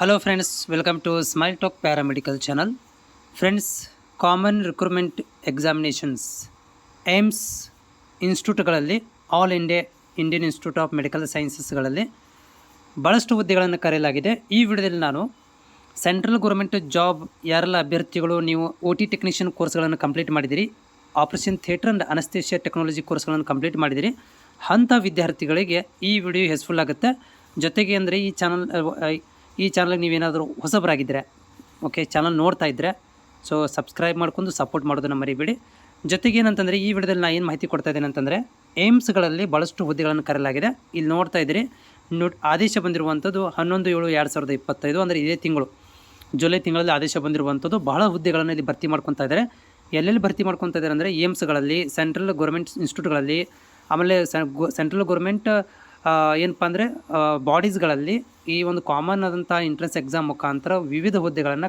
Hello friends, welcome to smile talk paramedical channel. Friends, common recruitment examinations AIIMS ಇನ್ಸ್ಟಿಟ್ಯೂಟ್ಗಳಲ್ಲಿ all Indian institute of medical ಸೈನ್ಸಸ್ಗಳಲ್ಲಿ ಭಾಳಷ್ಟು ಹುದ್ದೆಗಳನ್ನು ಕರೆಯಲಾಗಿದೆ. ಈ ವಿಡಿಯೋದಲ್ಲಿ ನಾನು ಸೆಂಟ್ರಲ್ ಗೌರ್ಮೆಂಟ್ ಜಾಬ್ ಯಾರೆಲ್ಲ ಅಭ್ಯರ್ಥಿಗಳು ನೀವು OT ಟೆಕ್ನಿಷಿಯನ್ ಕೋರ್ಸ್ಗಳನ್ನು ಕಂಪ್ಲೀಟ್ ಮಾಡಿದಿರಿ, operation theatre and anaesthesia technology ಕೋರ್ಸ್ಗಳನ್ನು ಕಂಪ್ಲೀಟ್ ಮಾಡಿದಿರಿ, ಅಂಥ ವಿದ್ಯಾರ್ಥಿಗಳಿಗೆ ಈ ವಿಡಿಯೋ ಹೆಲ್ಪ್ಫುಲ್ ಆಗುತ್ತೆ. ಜೊತೆಗೆ ಅಂದರೆ ಈ ಚಾನಲ್ಗೆ ನೀವೇನಾದರೂ ಹೊಸಬರಾಗಿದ್ದರೆ, ಚಾನಲ್ ನೋಡ್ತಾ ಇದ್ದರೆ ಸೊ ಸಬ್ಸ್ಕ್ರೈಬ್ ಮಾಡ್ಕೊಂಡು ಸಪೋರ್ಟ್ ಮಾಡೋದನ್ನು ಮರಿಬೇಡಿ. ಜೊತೆಗೆ ಏನಂತಂದರೆ ಈ ವಿಡಿಯೋದಲ್ಲಿ ನಾನು ಏನು ಮಾಹಿತಿ ಕೊಡ್ತಾ ಇದ್ದೇನೆ ಅಂತಂದರೆ, ಏಮ್ಸ್ಗಳಲ್ಲಿ ಭಾಳಷ್ಟು ಹುದ್ದೆಗಳನ್ನು ಕರೆಯಲಾಗಿದೆ. ಇಲ್ಲಿ ನೋಡ್ತಾ ಇದ್ದೀರಿ, ಆದೇಶ ಬಂದಿರುವಂಥದ್ದು 11/7/2025, ಅಂದರೆ ಇದೇ ತಿಂಗಳು ಜುಲೈ ತಿಂಗಳಲ್ಲಿ ಆದೇಶ ಬಂದಿರುವಂಥದ್ದು. ಬಹಳ ಹುದ್ದೆಗಳನ್ನು ಇಲ್ಲಿ ಭರ್ತಿ ಮಾಡ್ಕೊತಾ ಇದ್ದಾರೆ. ಎಲ್ಲೆಲ್ಲಿ ಭರ್ತಿ ಮಾಡ್ಕೊತಾ ಇದ್ದಾರೆ ಅಂದರೆ ಏಮ್ಸ್ಗಳಲ್ಲಿ, ಸೆಂಟ್ರಲ್ ಗೌರ್ಮೆಂಟ್ ಇನ್ಸ್ಟಿಟ್ಯೂಟ್ಗಳಲ್ಲಿ, ಆಮೇಲೆ ಸೆಂಟ್ರಲ್ ಗೌರ್ಮೆಂಟ್ ಏನಪ್ಪ ಅಂದರೆ ಬಾಡೀಸ್ಗಳಲ್ಲಿ ಈ ಒಂದು ಕಾಮನ್ ಆದಂಥ ಎಂಟ್ರೆನ್ಸ್ ಎಕ್ಸಾಮ್ ಮುಖಾಂತರ ವಿವಿಧ ಹುದ್ದೆಗಳನ್ನು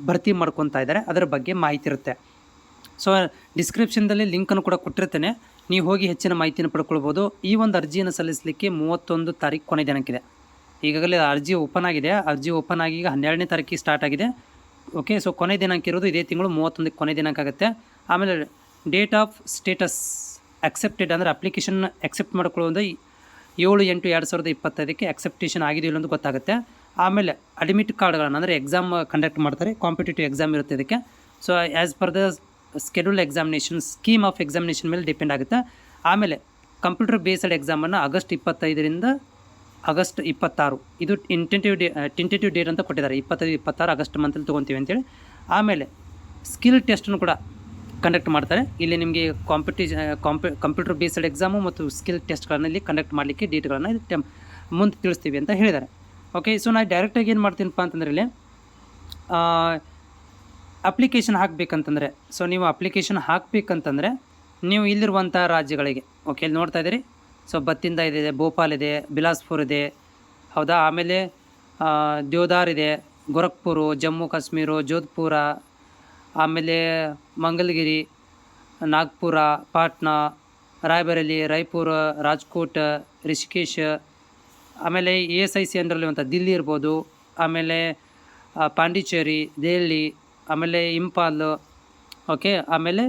ಭರ್ತಿ ಮಾಡ್ಕೊತಾ ಇದ್ದಾರೆ. ಅದರ ಬಗ್ಗೆ ಮಾಹಿತಿ ಇರುತ್ತೆ. ಸೊ ಡಿಸ್ಕ್ರಿಪ್ಷನ್ದಲ್ಲಿ ಲಿಂಕನ್ನು ಕೂಡ ಕೊಟ್ಟಿರ್ತೇನೆ, ನೀವು ಹೋಗಿ ಹೆಚ್ಚಿನ ಮಾಹಿತಿಯನ್ನು ಪಡ್ಕೊಳ್ಬೋದು. ಈ ಒಂದು ಅರ್ಜಿಯನ್ನು ಸಲ್ಲಿಸಲಿಕ್ಕೆ 31 ತಾರೀಕು ಕೊನೆ ದಿನಾಂಕಿದೆ. ಈಗಾಗಲೇ ಅರ್ಜಿ ಓಪನ್ ಆಗಿದೆ. ಅರ್ಜಿ ಓಪನ್ ಆಗಿ ಈಗ 12ನೇ ತಾರೀಕಿಗೆ ಸ್ಟಾರ್ಟ್ ಆಗಿದೆ. ಸೊ ಕೊನೆ ದಿನಾಂಕ ಇರೋದು ಇದೇ ತಿಂಗಳು 31ಕ್ಕೆ ಕೊನೆ ದಿನಾಂಕ ಆಗುತ್ತೆ. ಆಮೇಲೆ ಡೇಟ್ ಆಫ್ ಸ್ಟೇಟಸ್ ಅಕ್ಸೆಪ್ಟೆಡ್, ಅಂದರೆ ಅಪ್ಲಿಕೇಶನ್ ಅಕ್ಸೆಪ್ಟ್ ಮಾಡ್ಕೊಳ್ಳೋದು 7/8/2025ಕ್ಕೆ ಅಕ್ಸೆಪ್ಟೇಷನ್ ಆಗಿದೆಯೋ ಅಂತ ಗೊತ್ತಾಗುತ್ತೆ. ಆಮೇಲೆ ಅಡ್ಮಿಟ್ ಕಾರ್ಡ್ಗಳನ್ನು, ಅಂದರೆ ಎಕ್ಸಾಮ್ ಕಂಡಕ್ಟ್ ಮಾಡ್ತಾರೆ, ಕಾಂಪಿಟೇಟಿವ್ ಎಕ್ಸಾಮ್ ಇರುತ್ತೆ ಇದಕ್ಕೆ. So as per the schedule examination, scheme of examination ಮೇಲೆ ಡಿಪೆಂಡ್ ಆಗುತ್ತೆ. ಆಮೇಲೆ ಕಂಪ್ಯೂಟರ್ ಬೇಸ್ಡ್ ಎಕ್ಸಾಮನ್ನು ಆಗಸ್ಟ್ 25ರಿಂದ ಆಗಸ್ಟ್ 26, ಇದು ಟೆಂಟೇಟಿವ್ ಡೇಟ್ ಅಂತ ಕೊಟ್ಟಿದ್ದಾರೆ. 25-26 ಆಗಸ್ಟ್ ಮಂತಲ್ಲಿ ತೊಗೊತೀವಿ ಅಂತೇಳಿ. ಆಮೇಲೆ ಸ್ಕಿಲ್ ಟೆಸ್ಟನ್ನು ಕೂಡ ಕಂಡಕ್ಟ್ ಮಾಡ್ತಾರೆ. ಇಲ್ಲಿ ನಿಮಗೆ ಕಂಪ್ಯೂಟರ್ ಬೇಸ್ಡ್ ಎಕ್ಸಾಮು ಮತ್ತು ಸ್ಕಿಲ್ ಟೆಸ್ಟ್ಗಳನ್ನು ಇಲ್ಲಿ ಕಂಡಕ್ಟ್ ಮಾಡಲಿಕ್ಕೆ ಡೇಟ್ಗಳನ್ನು ಮುಂದೆ ತಿಳಿಸ್ತೀವಿ ಅಂತ ಹೇಳಿದ್ದಾರೆ. ಸೊ ನಾನು ಡೈರೆಕ್ಟಾಗಿ ಏನು ಮಾಡ್ತೀನಪ್ಪ ಅಂತಂದರೆ, ಇಲ್ಲಿ ಅಪ್ಲಿಕೇಶನ್ ಹಾಕಬೇಕಂತಂದರೆ, ಸೊ ನೀವು ಅಪ್ಲಿಕೇಶನ್ ಹಾಕಬೇಕಂತಂದರೆ ನೀವು ಇಲ್ಲಿರುವಂಥ ರಾಜ್ಯಗಳಿಗೆ, ಇಲ್ಲಿ ನೋಡ್ತಾ ಇದ್ದೀರಿ. ಸೊ ಬತ್ತಿಂದ ಇದೆ, ಭೋಪಾಲ್ ಇದೆ, ಬಿಲಾಸ್ಪುರ್ ಇದೆ, ಹೌದಾ. ಆಮೇಲೆ ದೇವದಾರ್ ಇದೆ, ಗೋರಖ್ಪುರ, ಜಮ್ಮು ಕಾಶ್ಮೀರ, ಜೋಧ್ಪುರ, ಆಮೇಲೆ ಮಂಗಲಗಿರಿ, ನಾಗ್ಪುರ, ಪಾಟ್ನಾ, ರಾಯ್ಬರೇಲಿ, ರಾಯ್ಪುರ, ರಾಜ್ಕೋಟ್, ರಿಷಿಕೇಶ್, ಆಮೇಲೆ ESIC ಅಂಡರಲ್ಲಿರುವಂಥ ದಿಲ್ಲಿ ಇರ್ಬೋದು, ಆಮೇಲೆ ಪಾಂಡಿಚೇರಿ, ದೆಹಲಿ, ಆಮೇಲೆ ಇಂಪಾಲ್, ಆಮೇಲೆ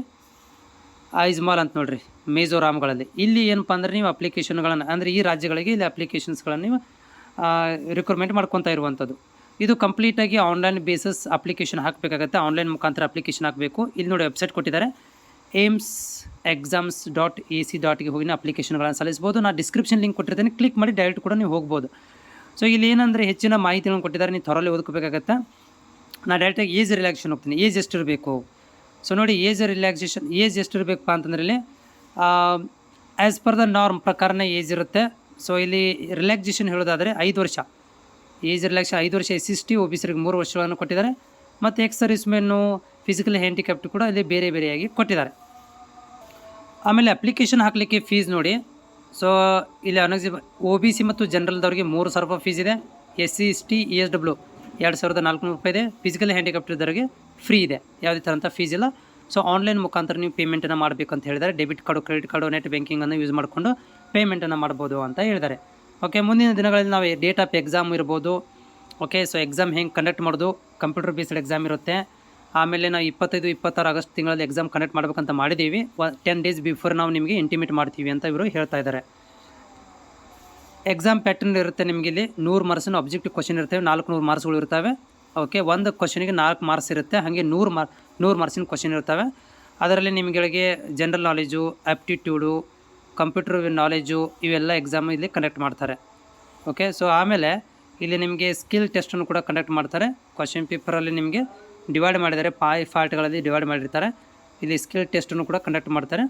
ಐಜ್ಮಾಲ್ ಅಂತ ನೋಡಿರಿ, ಮಿಜೋರಾಮ್ಗಳಲ್ಲಿ. ಇಲ್ಲಿ ಏನಪ್ಪ ಅಂದರೆ ನೀವು ಅಪ್ಲಿಕೇಶನ್ಗಳನ್ನು, ಅಂದರೆ ಈ ರಾಜ್ಯಗಳಿಗೆ ಇಲ್ಲಿ ಅಪ್ಲಿಕೇಶನ್ಸ್ಗಳನ್ನು ನೀವು ರಿಕ್ರೂಟ್ಮೆಂಟ್ ಮಾಡ್ಕೊತಾ ಇರುವಂಥದ್ದು. ಇದು ಕಂಪ್ಲೀಟಾಗಿ ಆನ್ಲೈನ್ ಬೇಸಿಸ್ ಅಪ್ಲಿಕೇಶನ್ ಹಾಕಬೇಕಾಗತ್ತೆ. ಆನ್ಲೈನ್ ಮುಖಾಂತರ ಅಪ್ಲಿಕೇಶನ್ ಹಾಕಬೇಕು. ಇಲ್ಲಿ ನೋಡಿ ವೆಬ್ಸೈಟ್ ಕೊಟ್ಟಿದ್ದಾರೆ, AIMSExams.ac.ಗೆ ಹೋಗಿ ಅಪ್ಲಿಕೇಶನ್ಗಳನ್ನು ಸಲ್ಲಿಸ್ಬೋದು. ನಾನು ಡಿಸ್ಕ್ರಿಪ್ಷನ್ ಲಿಂಕ್ ಕೊಟ್ಟಿರ್ತೇನೆ, ಕ್ಲಿಕ್ ಮಾಡಿ ಡೈರೆಕ್ಟ್ ಕೂಡ ನೀವು ಹೋಗ್ಬೋದು. ಸೊ ಇಲ್ಲಿ ಏನಂದರೆ ಹೆಚ್ಚಿನ ಮಾಹಿತಿಗಳನ್ನು ಕೊಟ್ಟಿದ್ದಾರೆ, ನೀವು ಥೊರಲ್ಲಿ ಓದ್ಕೋಬೇಕಾಗತ್ತೆ. ನಾನು ಡೈರೆಕ್ಟಾಗಿ ಏಜ್ ರಿಲ್ಯಾಕ್ಸೇಷನ್ ಹೋಗ್ತೀನಿ. ಏಜ್ ಎಷ್ಟಿರಬೇಕು? ಸೊ ನೋಡಿ, ಏಜ್ ಎಷ್ಟಿರಬೇಕಪ್ಪ ಅಂತಂದರೆ ಇಲ್ಲಿ ಆ್ಯಸ್ ಪರ್ ದ ನಾರ್ಮ್ ಪ್ರಕಾರನೇ ಏಜ್ ಇರುತ್ತೆ. ಸೊ ಇಲ್ಲಿ ರಿಲ್ಯಾಕ್ಸೇಷನ್ ಹೇಳೋದಾದರೆ 5 ವರ್ಷ ಏಜ್ ರಿಲ್ಯಾಕ್ಸೇಷನ್, 5 ವರ್ಷ SC/ST OBCರಿಗೆ 3 ವರ್ಷಗಳನ್ನು ಕೊಟ್ಟಿದ್ದಾರೆ. ಮತ್ತು ಎಕ್ಸ್ ಸರ್ವಿಸ್ ಮೆನ್ನು, ಫಿಸಿಕಲಿ ಹ್ಯಾಂಡಿಕ್ಯಾಪ್ಟ್ ಕೂಡ ಇಲ್ಲಿ ಬೇರೆಯಾಗಿ ಕೊಟ್ಟಿದ್ದಾರೆ. ಆಮೇಲೆ ಅಪ್ಲಿಕೇಶನ್ ಹಾಕಲಿಕ್ಕೆ ಫೀಸ್ ನೋಡಿ. ಸೊ ಇಲ್ಲಿ OBC ಮತ್ತು ಜನರಲ್ದವ್ರಿಗೆ 3,000 ರೂಪಾಯಿ ಫೀಸ್ ಇದೆ. SC/ST ESW 2,400 ರೂಪಾಯಿ ಇದೆ. ಫಿಸಿಕಲಿ ಹ್ಯಾಂಡಿಕ್ಯಾಪ್ಟ್ ಇದ್ದವರಿಗೆ ಫ್ರೀ ಇದೆ, ಯಾವುದೇ ಥರಂಥ ಫೀಸ್ ಇಲ್ಲ. ಸೊ ಆನ್ಲೈನ್ ಮುಖಾಂತರ ನೀವು ಪೇಮೆಂಟನ್ನು ಮಾಡಬೇಕು ಅಂತ ಹೇಳಿದ್ದಾರೆ. Debit card, credit card, net ಬ್ಯಾಂಕಿಂಗನ್ನು ಯೂಸ್ ಮಾಡಿಕೊಂಡು ಪೇಮೆಂಟನ್ನು ಮಾಡ್ಬೋದು ಅಂತ ಹೇಳಿದ್ದಾರೆ. ಮುಂದಿನ ದಿನಗಳಲ್ಲಿ ನಾವು ಡೇಟ್ ಆಫ್ ಎಕ್ಸಾಮ್ ಇರ್ಬೋದು. ಸೊ ಎಕ್ಸಾಮ್ ಹೆಂಗೆ ಕಂಡಕ್ಟ್ ಮಾಡೋದು, ಕಂಪ್ಯೂಟರ್ ಬೇಸ್ಡ್ ಎಕ್ಸಾಮ್ ಇರುತ್ತೆ. ಆಮೇಲೆ ನಾವು 25-26 ಆಗಸ್ಟ್ ತಿಂಗಳಲ್ಲಿ ಎಕ್ಸಾಮ್ ಕಂಡಕ್ಟ್ ಮಾಡಬೇಕಂತ ಮಾಡಿದ್ದೀವಿ. 10 ಡೇಸ್ ಬಿಫೋರ್ ನಾವು ನಿಮಗೆ ಇಂಟಿಮೇಟ್ ಮಾಡ್ತೀವಿ ಅಂತ ಇವರು ಹೇಳ್ತಾ ಇದ್ದಾರೆ. ಎಕ್ಸಾಮ್ ಪ್ಯಾಟರ್ನ್ ಇರುತ್ತೆ ನಿಮಗೆ. ಇಲ್ಲಿ 100 ಮಾರ್ಕ್ಸಿನ ಆಬ್ಜೆಕ್ಟಿವ್ ಕ್ವಶನ್ ಇರ್ತವೆ, 400 ಮಾರ್ಕ್ಸ್ಗಳು ಇರ್ತವೆ. ಒಂದು ಕ್ವಶನಿಗೆ 4 ಮಾರ್ಕ್ಸ್ ಇರುತ್ತೆ. ಹಾಗೆ 100 ಮಾರ್ಕ್ಸಿನ ಕ್ವಶನ್ ಇರ್ತವೆ. ಅದರಲ್ಲಿ ನಿಮಗೆ general knowledge, aptitude, computer knowledge, ಇವೆಲ್ಲ ಎಕ್ಸಾಮ್ ಇಲ್ಲಿ ಕಂಡಕ್ಟ್ ಮಾಡ್ತಾರೆ. ಸೊ ಆಮೇಲೆ ಇಲ್ಲಿ ನಿಮಗೆ ಸ್ಕಿಲ್ ಟೆಸ್ಟನ್ನು ಕೂಡ ಕಂಡಕ್ಟ್ ಮಾಡ್ತಾರೆ. ಕ್ವಶನ್ ಪೇಪರಲ್ಲಿ ನಿಮಗೆ ಡಿವೈಡ್ ಮಾಡಿದ್ದಾರೆ, 5 ಪಾರ್ಟ್ಗಳಲ್ಲಿ ಡಿವೈಡ್ ಮಾಡಿರ್ತಾರೆ. ಇಲ್ಲಿ ಸ್ಕಿಲ್ ಟೆಸ್ಟನ್ನು ಕೂಡ ಕಂಡಕ್ಟ್ ಮಾಡ್ತಾರೆ.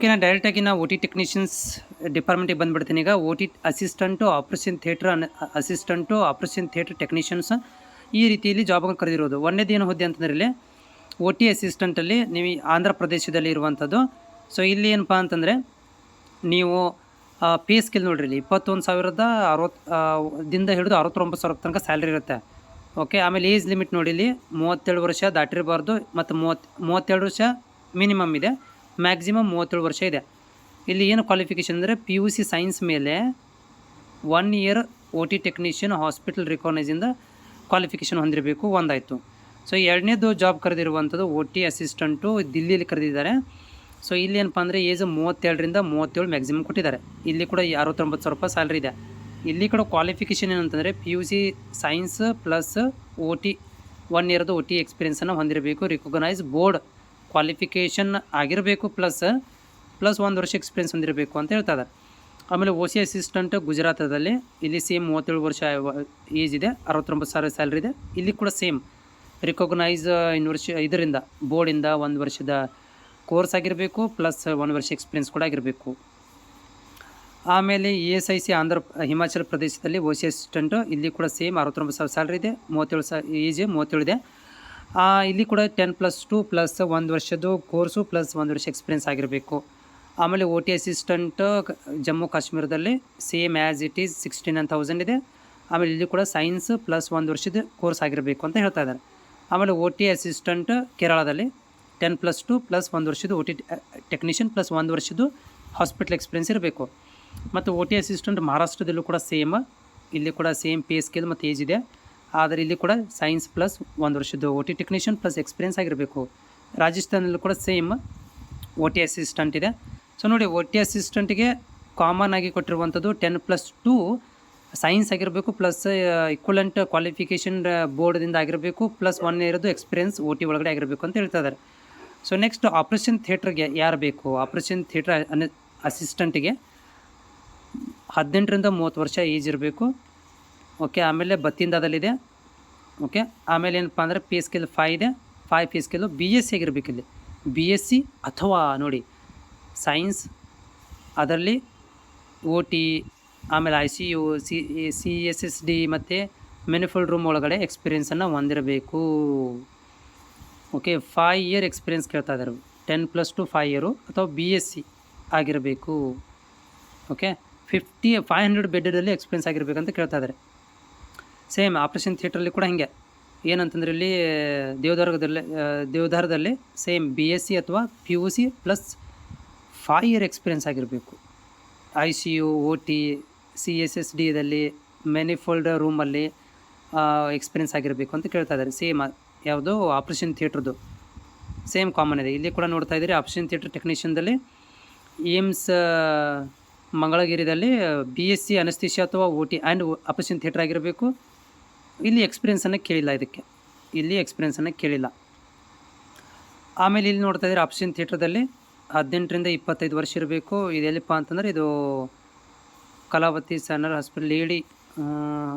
ನಾನು ಡೈರೆಕ್ಟಾಗಿ OT ಟೆಕ್ನಿಷಿಯನ್ಸ್ ಡಿಪಾರ್ಟ್ಮೆಂಟಿಗೆ ಬಂದುಬಿಡ್ತೀನಿ. ಈಗ OT assistant operation theatre technicians, ಈ ರೀತಿಯಲ್ಲಿ ಜಾಬ್ಗಳು ಕರೆದಿರೋದು. ಒಂದೇದೇನು ಹುದ್ದೆ ಅಂತಂದರೆ ಇಲ್ಲಿ OT ಅಸಿಸ್ಟೆಂಟಲ್ಲಿ ನೀವು ಆಂಧ್ರ ಪ್ರದೇಶದಲ್ಲಿ ಇರುವಂಥದ್ದು. ಸೊ ಇಲ್ಲಿ ಏನಪ್ಪ ಅಂತಂದರೆ ನೀವು ಪೇ ಸ್ಕೇಲ್ ನೋಡಿರಿ, ಇಲ್ಲಿ 21,060ದಿಂದ ಹಿಡಿದು 69,000 ತನಕ ಸ್ಯಾಲ್ರಿ ಇರುತ್ತೆ. ಆಮೇಲೆ ಏಜ್ ಲಿಮಿಟ್ ನೋಡಿ, ಇಲ್ಲಿ 37 ವರ್ಷ ದಾಟಿರಬಾರ್ದು, ಮತ್ತು 37 ವರ್ಷ ಮಿನಿಮಮ್ ಇದೆ, ಮ್ಯಾಕ್ಸಿಮಮ್ 37 ವರ್ಷ ಇದೆ. ಇಲ್ಲಿ ಏನು ಕ್ವಾಲಿಫಿಕೇಷನ್ ಅಂದರೆ PUC ಸೈನ್ಸ್ ಮೇಲೆ 1 year O T technician hospital ರಿಕಾಗ್ನೈಸಿಂದ ಕ್ವಾಲಿಫಿಕೇಷನ್ ಹೊಂದಿರಬೇಕು, ಒಂದಾಯಿತು. ಸೊ ಎರಡನೇದು ಜಾಬ್ ಕರೆದಿರುವಂಥದ್ದು ಒ ಟಿ ಅಸಿಸ್ಟೆಂಟು ದಿಲ್ಲಿಯಲ್ಲಿ ಕರೆದಿದ್ದಾರೆ. ಸೊ ಇಲ್ಲಿ ಏನಪ್ಪ ಅಂದರೆ ಏಜ್ 37ರಿಂದ 37 ಮ್ಯಾಕ್ಸಿಮಮ್ ಕೊಟ್ಟಿದ್ದಾರೆ. ಇಲ್ಲಿ ಕೂಡ 69,000 ರೂಪಾಯಿ ಸ್ಯಾಲ್ರಿ ಇದೆ. ಇಲ್ಲಿ ಕೂಡ ಕ್ವಾಲಿಫಿಕೇಷನ್ ಏನಂತಂದರೆ PUC science plus O T 1 ಇಯರ್ದು ಒ ಟಿ ಎಕ್ಸ್ಪೀರಿಯನ್ಸನ್ನು ಹೊಂದಿರಬೇಕು, ರಿಕಗ್ನೈಸ್ ಬೋರ್ಡ್ ಕ್ವಾಲಿಫಿಕೇಷನ್ ಆಗಿರಬೇಕು, ಪ್ಲಸ್ 1 ವರ್ಷ ಎಕ್ಸ್ಪೀರಿಯನ್ಸ್ ಹೊಂದಿರಬೇಕು ಅಂತ ಹೇಳ್ತಾರೆ. ಆಮೇಲೆ OC ಅಸಿಸ್ಟೆಂಟ್ ಗುಜರಾತದಲ್ಲಿ, ಇಲ್ಲಿ ಸೇಮ್ 37 ವರ್ಷ ಏಜ್ ಇದೆ, 69,000 ಸ್ಯಾಲ್ರಿ ಇದೆ. ಇಲ್ಲಿ ಕೂಡ ಸೇಮ್ ರಿಕಗ್ನೈಸ್ ಇದರಿಂದ ಬೋರ್ಡಿಂದ 1 ವರ್ಷದ ಕೋರ್ಸ್ ಆಗಿರಬೇಕು, ಪ್ಲಸ್ 1 ವರ್ಷ ಎಕ್ಸ್ಪೀರಿಯನ್ಸ್ ಕೂಡ ಆಗಿರಬೇಕು. ಆಮೇಲೆ ESIC ಹಿಮಾಚಲ ಪ್ರದೇಶದಲ್ಲಿ OC ಅಸಿಸ್ಟೆಂಟು, ಇಲ್ಲಿ ಕೂಡ ಸೇಮ್ 69,000 ಸ್ಯಾಲ್ರಿ ಇದೆ, 37 ಏಜ್ 37 ಇದೆ. ಇಲ್ಲಿ ಕೂಡ 10+2 ಪ್ಲಸ್ 1 ವರ್ಷದ್ದು ಕೋರ್ಸು ಪ್ಲಸ್ 1 ವರ್ಷ ಎಕ್ಸ್ಪೀರಿಯನ್ಸ್ ಆಗಿರಬೇಕು. ಆಮೇಲೆ OT ಅಸಿಸ್ಟೆಂಟ್ ಜಮ್ಮು ಕಾಶ್ಮೀರದಲ್ಲಿ ಸೇಮ್ ಆ್ಯಸ್ ಇಟ್ ಈಸ್ 69,000 ಇದೆ. ಆಮೇಲೆ ಇಲ್ಲಿ ಕೂಡ ಸೈನ್ಸ್ ಪ್ಲಸ್ 1 ವರ್ಷದ ಕೋರ್ಸ್ ಆಗಿರಬೇಕು ಅಂತ ಹೇಳ್ತಾ ಇದ್ದಾರೆ. ಆಮೇಲೆ OT ಅಸಿಸ್ಟೆಂಟ್ ಕೇರಳದಲ್ಲಿ 10+2 ಪ್ಲಸ್ 1 ವರ್ಷದ OT ಟೆಕ್ನಿಷಿಯನ್ ಪ್ಲಸ್ 1 ವರ್ಷದ್ದು ಹಾಸ್ಪಿಟಲ್ ಎಕ್ಸ್ಪೀರಿಯನ್ಸ್ ಇರಬೇಕು. ಮತ್ತು OT ಅಸಿಸ್ಟೆಂಟ್ ಮಹಾರಾಷ್ಟ್ರದಲ್ಲೂ ಕೂಡ ಸೇಮ್, ಇಲ್ಲಿ ಕೂಡ ಸೇಮ್ ಪೇ ಸ್ಕೇಲ್ ಮತ್ತು ಏಜ್ ಇದೆ. ಆದರೆ ಇಲ್ಲಿ ಕೂಡ ಸೈನ್ಸ್ ಪ್ಲಸ್ 1 ವರ್ಷದ್ದು OT ಟೆಕ್ನಿಷಿಯನ್ ಪ್ಲಸ್ ಎಕ್ಸ್ಪೀರಿಯನ್ಸ್ ಆಗಿರಬೇಕು. ರಾಜಸ್ಥಾನದಲ್ಲೂ ಕೂಡ ಸೇಮ್ OT ಅಸಿಸ್ಟೆಂಟ್ ಇದೆ. ಸೊ ನೋಡಿ, OT ಅಸಿಸ್ಟೆಂಟಿಗೆ ಕಾಮನ್ ಆಗಿ ಕೊಟ್ಟಿರುವಂಥದ್ದು 10+2 ಸೈನ್ಸ್ ಆಗಿರಬೇಕು, ಪ್ಲಸ್ ಇಕ್ವಲೆಂಟ್ ಕ್ವಾಲಿಫಿಕೇಷನ್ ಬೋರ್ಡ್ದಿಂದ ಆಗಿರಬೇಕು, ಪ್ಲಸ್ 1 ಇಯರ್ದು ಎಕ್ಸ್ಪೀರಿಯನ್ಸ್ OT ಒಳಗಡೆ ಆಗಿರಬೇಕು ಅಂತ ಹೇಳ್ತಾ ಇದ್ದಾರೆ. ಸೊ ನೆಕ್ಸ್ಟ್ ಆಪ್ರೇಷನ್ ಥಿಯೇಟ್ರಿಗೆ ಯಾರು ಬೇಕು? ಆಪ್ರೇಷನ್ ಥಿಯೇಟ್ರ್ ಅಸಿಸ್ಟೆಂಟಿಗೆ 18ರಿಂದ 30 ವರ್ಷ ಏಜ್ ಇರಬೇಕು. ಓಕೆ, ಆಮೇಲೆ ಬತ್ತಿಂದಾದಲ್ಲಿದೆ. ಓಕೆ, ಆಮೇಲೆ ಏನಪ್ಪ ಅಂದರೆ ಪೇ ಸ್ಕೇಲ್ 5 ಇದೆ, 5 ಪೇ ಸ್ಕೇಲು BSc ಆಗಿರಬೇಕು. ಇಲ್ಲಿ BSc ಅಥವಾ ನೋಡಿ ಸೈನ್ಸ್, ಅದರಲ್ಲಿ OT, ಆಮೇಲೆ ICU, CSSD ಮತ್ತು ಮ್ಯಾನಿಫೋಲ್ಡ್ ರೂಮ್ ಒಳಗಡೆ ಎಕ್ಸ್ಪೀರಿಯನ್ಸನ್ನು ಹೊಂದಿರಬೇಕು. ಓಕೆ, 5 ಇಯರ್ ಎಕ್ಸ್ಪೀರಿಯನ್ಸ್ ಕೇಳ್ತಾ ಇದ್ದಾರೆ. 10+2 5 ಇಯರು ಅಥವಾ BSc ಆಗಿರಬೇಕು. ಓಕೆ, 500 ಬೆಡ್ಡಲ್ಲಿ ಎಕ್ಸ್ಪೀರಿಯನ್ಸ್ ಆಗಿರಬೇಕಂತ ಕೇಳ್ತಾ ಇದ್ದಾರೆ. ಸೇಮ್ ಆಪ್ರೇಷನ್ ಥಿಯೇಟ್ರಲ್ಲಿ ಕೂಡ ಹಿಂಗೆ ಏನಂತಂದರೆ ಇಲ್ಲಿ ದೇವದಾರದಲ್ಲಿ ಸೇಮ್ BSc ಅಥವಾ PUC ಪ್ಲಸ್ 5 ಇಯರ್ ಎಕ್ಸ್ಪೀರಿಯನ್ಸ್ ಆಗಿರಬೇಕು. ICU, OT, CSSDದಲ್ಲಿ ಮ್ಯಾನಿಫೋಲ್ಡ್ ರೂಮಲ್ಲಿ ಎಕ್ಸ್ಪೀರಿಯನ್ಸ್ ಆಗಿರಬೇಕು ಅಂತ ಕೇಳ್ತಾ ಇದ್ದಾರೆ. ಸೇಮ್ ಯಾವುದು ಆಪ್ರೇಷನ್ ಥಿಯೇಟ್ರದ್ದು ಸೇಮ್ ಕಾಮನ್ ಇದೆ. ಇಲ್ಲಿ ಕೂಡ ನೋಡ್ತಾ ಇದ್ದೀರಿ, ಆಪ್ರೇಷನ್ ಥಿಯೇಟ್ರ್ ಟೆಕ್ನಿಷಿಯನ್ದಲ್ಲಿ ಏಮ್ಸ್ ಮಂಗಳಗಿರಿದಲ್ಲಿ BSc ಅನಸ್ತೇಷಿಯಾ ಅಥವಾ OT ಆ್ಯಂಡ್ ಆಪ್ರೇಷನ್ ಥಿಯೇಟ್ರ್ ಆಗಿರಬೇಕು. ಇಲ್ಲಿ ಎಕ್ಸ್ಪೀರಿಯನ್ಸನ್ನು ಕೇಳಿಲ್ಲ, ಇಲ್ಲಿ ಎಕ್ಸ್ಪೀರಿಯನ್ಸನ್ನು ಕೇಳಿಲ್ಲ. ಆಮೇಲೆ ಇಲ್ಲಿ ನೋಡ್ತಾ ಇದ್ದೀರಿ, ಆಪ್ರೇಷನ್ ಥಿಯೇಟ್ರದಲ್ಲಿ 18ರಿಂದ 25 ವರ್ಷ ಇರಬೇಕು. ಇದು ಎಲ್ಲಿಪ್ಪ ಅಂತಂದರೆ ಇದು ಕಲಾವತಿ ಸನ್ನರ್ ಹಾಸ್ಪಿಟಲ್ ಲೇಡಿ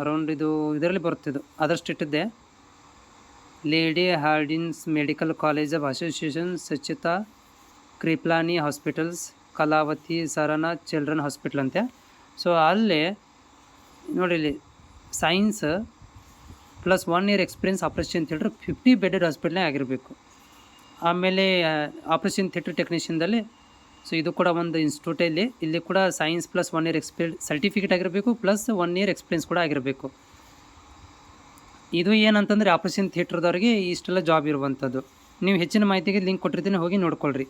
ಅರೌಂಡ್ ಇದು ಇದರಲ್ಲಿ ಬರುತ್ತಿದ್ದು ಅದರ್ ಸ್ಟೇಟಿದ್ದೆ. Lady Hardinge medical college of association, Sucheta Kriplani hospitals, Kalawati Saran children hospital ಅಂತೆ. ಸೊ ಅಲ್ಲಿ ನೋಡಿ, ಇಲ್ಲಿ science plus 1 year experience operation theatre 50 bedded ಹಾಸ್ಪಿಟ್ಲೇ ಆಗಿರಬೇಕು. ಆಮೇಲೆ ಆಪ್ರೇಷನ್ ಥಿಯೇಟ್ರ್ ಟೆಕ್ನಿಷಿಯನ್ದಲ್ಲಿ, ಸೊ ಇದು ಕೂಡ ಒಂದು ಇನ್ಸ್ಟಿಟ್ಯೂಟಲ್ಲಿ, ಇಲ್ಲಿ ಕೂಡ ಸೈನ್ಸ್ ಪ್ಲಸ್ 1 ಇಯರ್ ಸರ್ಟಿಫಿಕೇಟ್ ಆಗಿರಬೇಕು, ಪ್ಲಸ್ 1 ಇಯರ್ ಎಕ್ಸ್ಪೀರಿಯನ್ಸ್ ಕೂಡ ಆಗಿರಬೇಕು. ಇದು ಏನಂತಂದರೆ ಆಪ್ರೇಷನ್ ಥಿಯೇಟ್ರದವ್ರಿಗೆ ಇಷ್ಟೆಲ್ಲ ಜಾಬ್ ಇರುವಂಥದ್ದು. ನೀವು ಹೆಚ್ಚಿನ ಮಾಹಿತಿಗೆ ಲಿಂಕ್ ಕೊಟ್ಟಿರ್ತೀನಿ, ಹೋಗಿ ನೋಡ್ಕೊಳ್ರಿ.